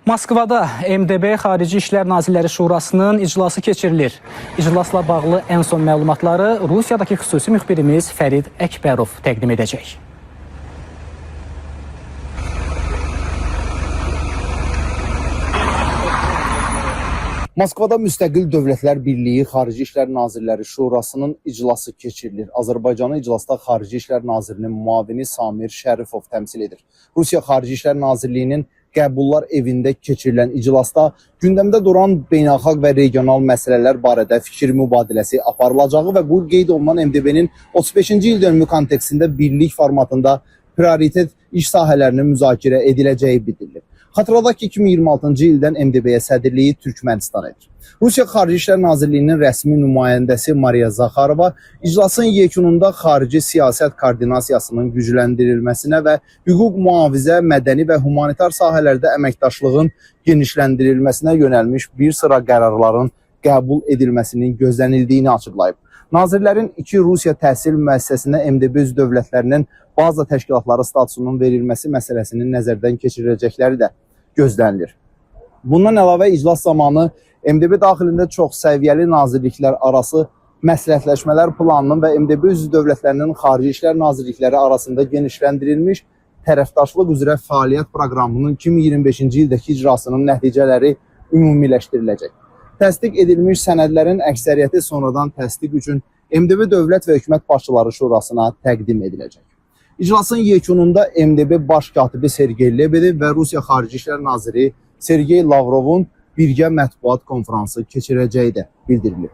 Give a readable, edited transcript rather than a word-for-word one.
Moskvada MDB Xarici İşlər Nazirləri Şurasının iclası keçirilir. İclasla bağlı ən son məlumatları Rusiyadakı xüsusi müxbirimiz Fərid Əkbərov təqdim edəcək. Moskvada Müstəqil Dövlətlər Birliyi Xarici İşlər Nazirləri Şurasının iclası keçirilir. Azərbaycanı iclasda Xarici İşlər Nazirinin müavini Samir Şərifov təmsil edir. Rusiya Xarici İşlər Nazirliyinin Qəbullar evində keçirilən iclasda gündəmdə duran beynəlxalq və regional məsələlər barədə fikir mübadiləsi aparılacağı və bu qeyd olunan MDB-nin 35-ci il dönümü kontekstində birlik formatında prioritet iş sahələrinin müzakirə ediləcəyi bildirilir. Xatırladaq ki, 2026-cı ildən MDB-yə sədrliyi Türkmənistan edir. Rusiya Xarici İşlər Nazirliyinin rəsmi nümayəndəsi Mariya Zaxarova iclasın yekununda xarici siyasət koordinasiyasının gücləndirilməsinə və hüquq mühafizə, mədəni və humanitar sahələrdə əməkdaşlığın genişləndirilməsinə yönəlmiş bir sıra qərarların qəbul edilməsinin gözlənildiyini açıqlayıb. Nazirlərin iki Rusiya təhsil müəssisəsinə MDB üzv dövlətlərinin baza təşkilatları statusunun verilməsi məsələsinin nəzərdən keçiriləcəkləri də gözlənilir. Bundan əlavə iclas zamanı MDB daxilində çox səviyyəli nazirliklər arası məsləhətləşmələr planının və MDB üzv dövlətlərinin Xarici İşlər Nazirlikləri arasında genişləndirilmiş tərəfdaşlıq üzrə fəaliyyət proqramının 2025-ci ildəki icrasının nəticələri ümumiləşdiriləcək. Təsdiq edilmiş sənədlərin əksəriyyəti sonradan təsdiq üçün MDB Dövlət və Hökumət Başçıları Şurasına təqdim ediləcək. İclasın yekununda MDB Baş katibi Sergey Lebedev və Rusiya Xarici İşlər Naziri Sergey Lavrovun birgə mətbuat konfransı keçirəcəyi də bildirilib.